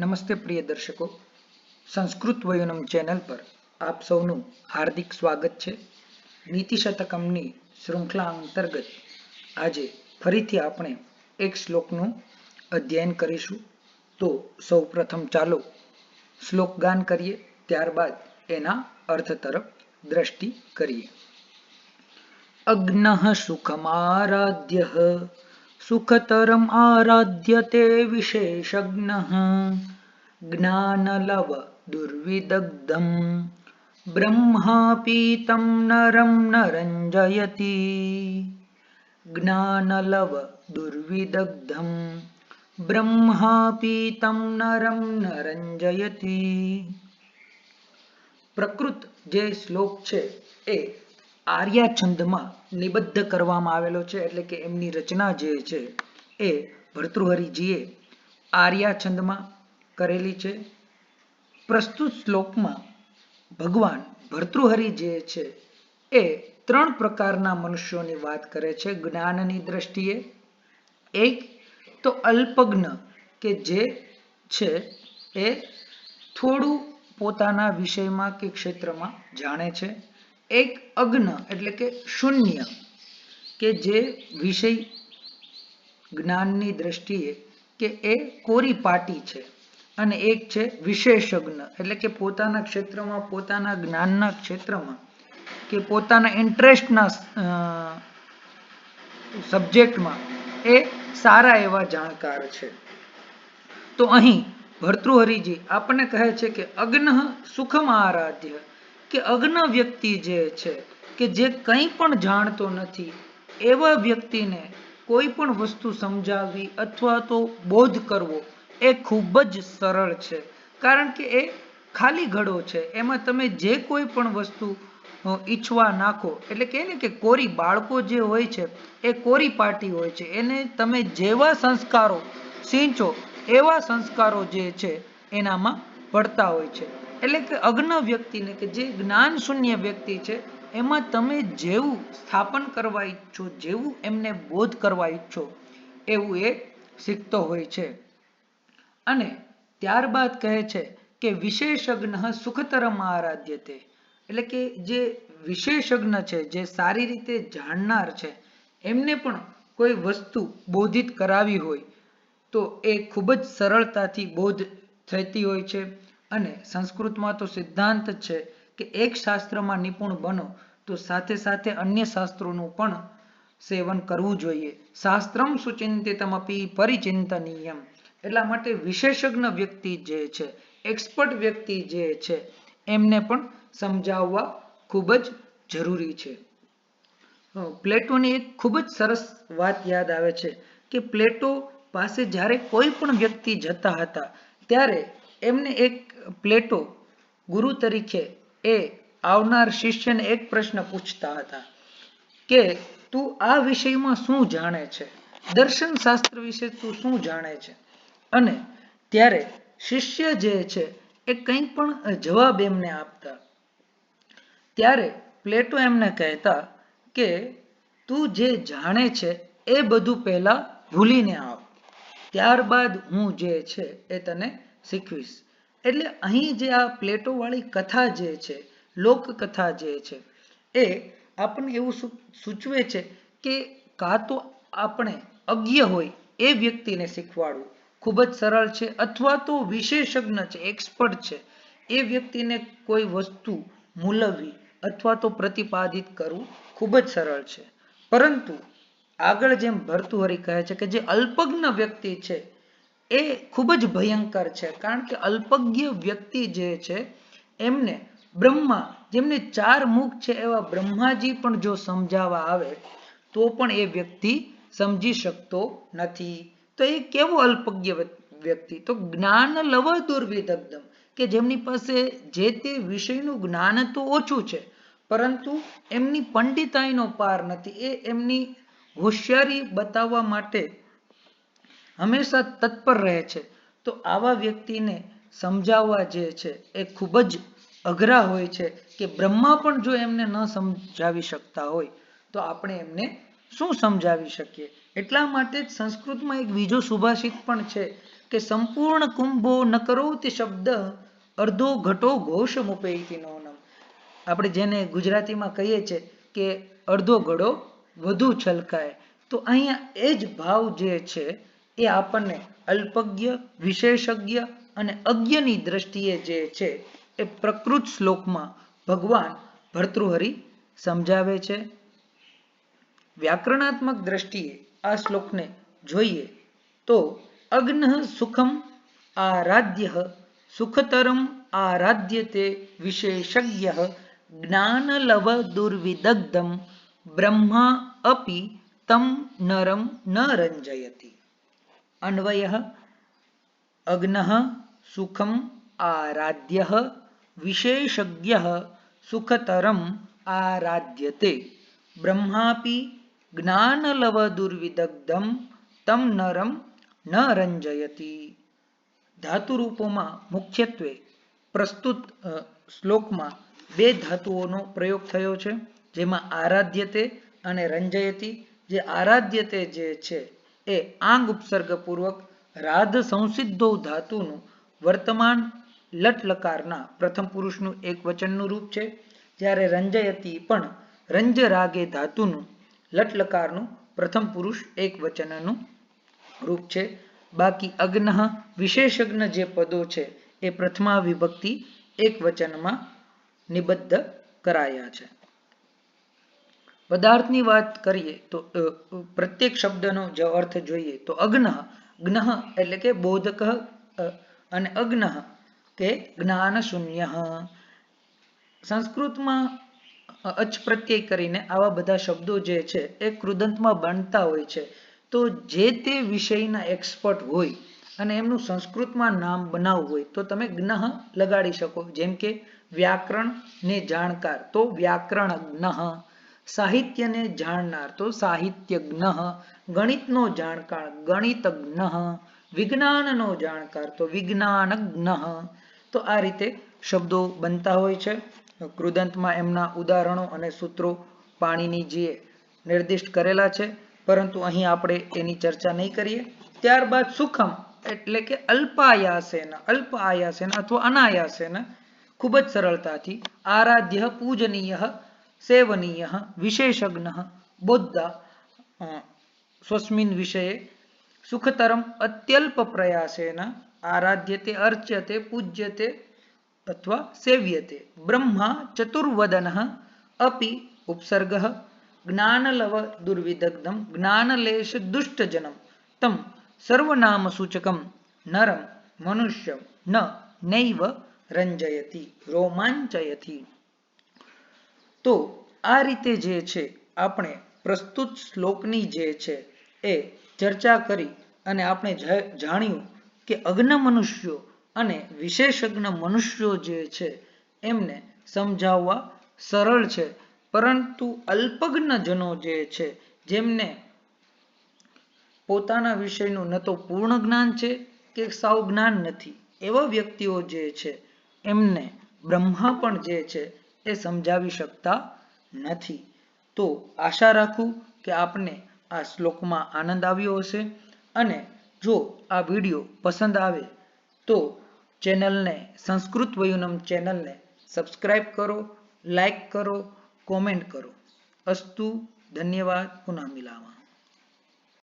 નમસ્તે પ્રિય દર્શકો, સંસ્કૃત વયોનમ ચેનલ પર આપ સૌનું હાર્દિક સ્વાગત છે. નીતિ શતકમની શૃંખલા અંતર્ગત આજે ફરીથી આપણે એક શ્લોકનું અધ્યયન કરીશું. તો સૌ પ્રથમ ચાલો શ્લોક ગાન કરીએ, ત્યારબાદ એના અર્થ તરફ દ્રષ્ટિ કરીએ. અગ્નઃ સુખમારાધ્યઃ સુખતરમ આરાધ્યતે વિશેષજ્ઞઃ જ્ઞાનલવ દુર્વિદગ્ધમ બ્રહ્માપીતમ નરમ નરંજયતિ. જ્ઞાનલવ દુર્વિદગ્ધમ બ્રહ્માપીતમ નરમ નરંજયતિ. પ્રકૃત જે શ્લોક છે એ આર્યા છંદમાં નિબદ્ધ કરવામાં આવેલો છે, એટલે કે એમની રચના જે છે એ ભર્તૃહરિજીએ આર્યા છંદમાં કરેલી છે. પ્રસ્તુત શ્લોકમાં ભગવાન ભર્તૃહરિ જે છે એ ત્રણ પ્રકારના મનુષ્યોની વાત કરે છે જ્ઞાનની દ્રષ્ટિએ. એક તો અલ્પજ્ઞ કે જે છે એ થોડું પોતાના વિષયમાં કે ક્ષેત્રમાં જાણે છે. એક અજ્ઞ એટલે કે શૂન્ય કે જે વિષય જ્ઞાનની દ્રષ્ટિએ કે એ કોરી પાટી છે. અને એક છે વિશેષજ્ઞ એટલે કે પોતાના ક્ષેત્રમાં, પોતાના જ્ઞાનના ક્ષેત્રમાં કે પોતાના ઇન્ટરેસ્ટના સબ્જેક્ટમાં એ સારા એવા જાણકાર છે. તો અહીં ભર્તૃહરિજી આપણને કહે છે કે અજ્ઞ સુખમ આરાધ્ય, કે અજ્ઞ વ્યક્તિ જે છે કે જે કંઈ પણ જાણતો નથી એવા વ્યક્તિને કોઈ પણ વસ્તુ સમજાવવી અથવા તો બોધ કરવો એ ખૂબ જ સરળ છે. કારણ કે એ ખાલી ઘડો છે, એમાં તમે જે કોઈ પણ વસ્તુ ઈચ્છવા નાખો એટલે કે ને કે કોરી બાળકો જે હોય છે એ કોરી પાટી હોય છે, એને તમે જેવા સંસ્કારો સિંચો એવા સંસ્કારો જે છે એનામાં પડતા હોય છે. એટલે કે અજ્ઞ વ્યક્તિને કે જે જ્ઞાન શૂન્ય વ્યક્તિ છે એમાં તમે જેવું સ્થાપન કરવા ઈચ્છો, જેવું એમને બોધ કરવા ઈચ્છો એવું એ શીખતો હોય છે. અને ત્યારબાદ કહે છે કે વિશેષજ્ઞ સુખતરમ આરાધ્યતે, એટલે કે જે વિશેષજ્ઞ છે, જે સારી રીતે જાણનાર છે, એમને પણ કોઈ વસ્તુ બોધિત કરાવી હોય તો એ ખૂબ જ સરળતાથી બોધ થતી હોય છે. અને સંસ્કૃતમાં તો સિદ્ધાંત છે કે એક શાસ્ત્રમાં નિપુણ બનો તો સાથે સાથે અન્ય શાસ્ત્રોનું પણ સેવન કરવું જોઈએ. શાસ્ત્રમ સુચિંતિતમપી પરિચિંતનીયમ. એટલા માટે વિશેષજ્ઞ વ્યક્તિ જે છે, એક્સપર્ટ વ્યક્તિ જે છે, એમને પણ સમજાવવા ખૂબ જ જરૂરી છે. પ્લેટોની એક ખૂબ જ સરસ વાત યાદ આવે છે કે પ્લેટો પાસે જ્યારે કોઈ પણ વ્યક્તિ જતા હતા ત્યારે એમને એક પ્લેટો ગુરુ તરીકે એ આવનાર શિષ્યને એક પ્રશ્ન પૂછતા હતા કે તું આ વિષયમાં શું જાણે છે, દર્શન શાસ્ત્ર વિશે તું શું જાણે છે. અને ત્યારે શિષ્ય જે છે એ કંઈ પણ જવાબ એમને આપતા ત્યારે પ્લેટો એમને કહેતા કે તું જે જાણે છે એ બધું પહેલા ભૂલીને આવ, ત્યારબાદ હું જે છે એ તને શીખવીશ. એટલે અહીં જે આ પ્લેટો વાળી કથા જે છે, લોકકથા જે છે, એ આપણને એવું સૂચવે છે કે કાં તો આપણે અજ્ઞ હોય એ વ્યક્તિને શીખવાડવું ખૂબ જ સરળ છે, અથવા તો વિશેષજ્ઞ છે, એક્સપર્ટ છે, એ વ્યક્તિને કોઈ વસ્તુ મૂલવવી અથવા તો પ્રતિપાદિત કરવું ખૂબ જ સરળ છે. પરંતુ આગળ જેમ ભર્તૃહરિ કહે છે કે જે અલ્પજ્ઞ વ્યક્તિ છે એ ખૂબ જ ભયંકર છે. કારણ કે અલ્પજ્ઞ વ્યક્તિ જે છે એમને બ્રહ્મા, જેમને 4 મુખ છે એવા બ્રહ્માજી પણ જો સમજાવવા આવે તો પણ એ વ્યક્તિ સમજી શકતો નથી. તો એ કેવો અલ્પજ્ઞ વ્યક્તિ? તો જ્ઞાન લવ દુર્વિદગ્ધમ, કે જેમની પાસે જે તે વિષયનું જ્ઞાન તો ઓછું છે પરંતુ એમની પંડિતાઈનો પાર નથી. એ એમની હોશિયારી બતાવવા માટે હંમેશા તત્પર રહે છે. તો આવા વ્યક્તિને સમજાવવા જે છે એ ખૂબ જ અઘરા હોય છે કે બ્રહ્મા પણ જો એમને ન સમજાવી શકતા હોય તો આપણે એમને શું સમજાવી શકીએ? એટલા માટે જ સંસ્કૃતમાં એક બીજો સુભાષિત પણ છે કે સંપૂર્ણ કુંભો ન કરોતિ શબ્દ અર્ધો ઘટો ઘોષ મુપેતિ નોનમ. આપણે જેને ગુજરાતીમાં કહીએ છીએ કે અડધો ઘડો વધુ છલકાય, તો અહીંયા એ જ ભાવ જે છે એ આપણને અલ્પજ્ઞ, વિશેષજ્ઞ અને અજ્ઞની દ્રષ્ટિએ જે છે એ પ્રકૃત શ્લોકમાં ભગવાન ભર્તૃહરિ સમજાવે છે. વ્યાકરણાત્મક દ્રષ્ટિએ આ શ્લોકને જોઈએ તો અગ્ન સુખમ આરાધ્ય સુખતરમ આરાધ્યતે વિશેષજ્ઞ જ્ઞાનલવ દુર્વિદગ્ધમ બ્રહ્મા અપી તમ નરમ ન રંજયતિ. અન્વયઃ અગ્નઃ સુખમ આરાધ્યઃ વિશેષજ્ઞઃ સુખતરમ આરાધ્યતે બ્રહ્માપી જ્ઞાનલવ દુર્વિદગ્ધમ તમ નરમ ન રંજયતિ. ધાતુ રૂપોમાં મુખ્યત્વે પ્રસ્તુત શ્લોકમાં બે ધાતુઓનો પ્રયોગ થયો છે, જેમાં આરાધ્યતે અને રંજયતિ. જે આરાધ્યતે જે છે એ આંગ ઉપસર્ગ પૂર્વક રાધ સંસિદ્ધો ધાતુનું વર્તમાન લટ લકારના પ્રથમ પુરુષનું એક વચનનું રૂપ છે, જ્યારે રંજયતિ પણ રંજ રાગે ધાતુનું લટ લકારનું પ્રથમ પુરુષ એક વચનનું રૂપ છે. બાકી અગ્નઃ વિશેષજ્ઞ જે પદો છે એ પ્રથમા વિભક્તિ એક વચનમાં નિબદ્ધ કરાયા છે. પદાર્થની વાત કરીએ તો પ્રત્યેક શબ્દનો જો અર્થ જોઈએ તો અગ્નઃ, જ્ઞ એટલે કે બોધક, અને અગ્નઃ કે જ્ઞાન શૂન્ય. સંસ્કૃતમાં અચ પ્રત્યય કરીને આવા બધા શબ્દો જે છે એ કૃદંતમાં બનતા હોય છે. તો જે તે વિષયના એક્સપર્ટ હોય અને એમનું સંસ્કૃતમાં નામ બનાવવું હોય તો તમે જ્ઞ લગાડી શકો. જેમ કે વ્યાકરણ ને જાણકાર તો વ્યાકરણજ્ઞ, સાહિત્યને જાણનાર તો સાહિત્યજ્ઞ, ગણિતનો જાણકાર ગણિતજ્ઞ, વિજ્ઞાનનો જાણકાર તો વિજ્ઞાનજ્ઞ. તો આ રીતે શબ્દો બનતા હોય છે. કૃદંતમાં એમના ઉદાહરણો અને સૂત્રો પાણીનીજીએ નિર્દિષ્ટ કરેલા છે, પરંતુ અહીં આપણે એની ચર્ચા નહીં કરીએ. ત્યારબાદ સુખમ એટલે કે અલ્પ આયાસેન અથવા અનાયાસેન ખૂબ જ સરળતાથી આરાધ્ય પૂજનીય સેવનીય વિશેષજ્ઞ બોદ્ધા સ્વસ્મિન વિષયે સુખતરમ અત્યલ્પ પ્રયાસેન આરાધ્યતે અર્ચ્યતે પૂજ્યતે અથવા સેવ્યતે બ્રહ્મા ચતુર્વદનઃ અપી ઉપસર્ગઃ જ્ઞાનલવ દુર્વિદગ્ધમ જ્ઞાનલેશ દુષ્ટજનમ તમ સર્વનામ સૂચકમ નરમ મનુષ્યમ ન નૈવ રંજયતિ રોમાંચયતિ. તો આ રીતે જે છે આપણે પ્રસ્તુત શ્લોકની જે છે એ ચર્ચા કરી અને આપણે જાણ્યું કે અગ્ન મનુષ્યો અને વિશેષજ્ઞ મનુષ્યો જે છે એમને સમજાવવા સરળ છે, પરંતુ અલ્પજ્ઞ જનો જે છે જેમને પોતાના વિષયનું ન તો પૂર્ણ જ્ઞાન છે કે સાવ જ્ઞાન નથી, એવા વ્યક્તિઓ જે છે એમને બ્રહ્મા પણ જે છે એ સમજાવી શકતા નથી. તો આશા રાખું કે આપને આ શ્લોકમાં આનંદ આવ્યો હશે, અને જો આ વિડીયો પસંદ આવે તો ચેનલને સંસ્કૃત વયુનમ ચેનલને સબસ્ક્રાઇબ કરો, લાઈક કરો, કોમેન્ટ કરો. અસ્તુ, ધન્યવાદ, પુનઃ મિલામः.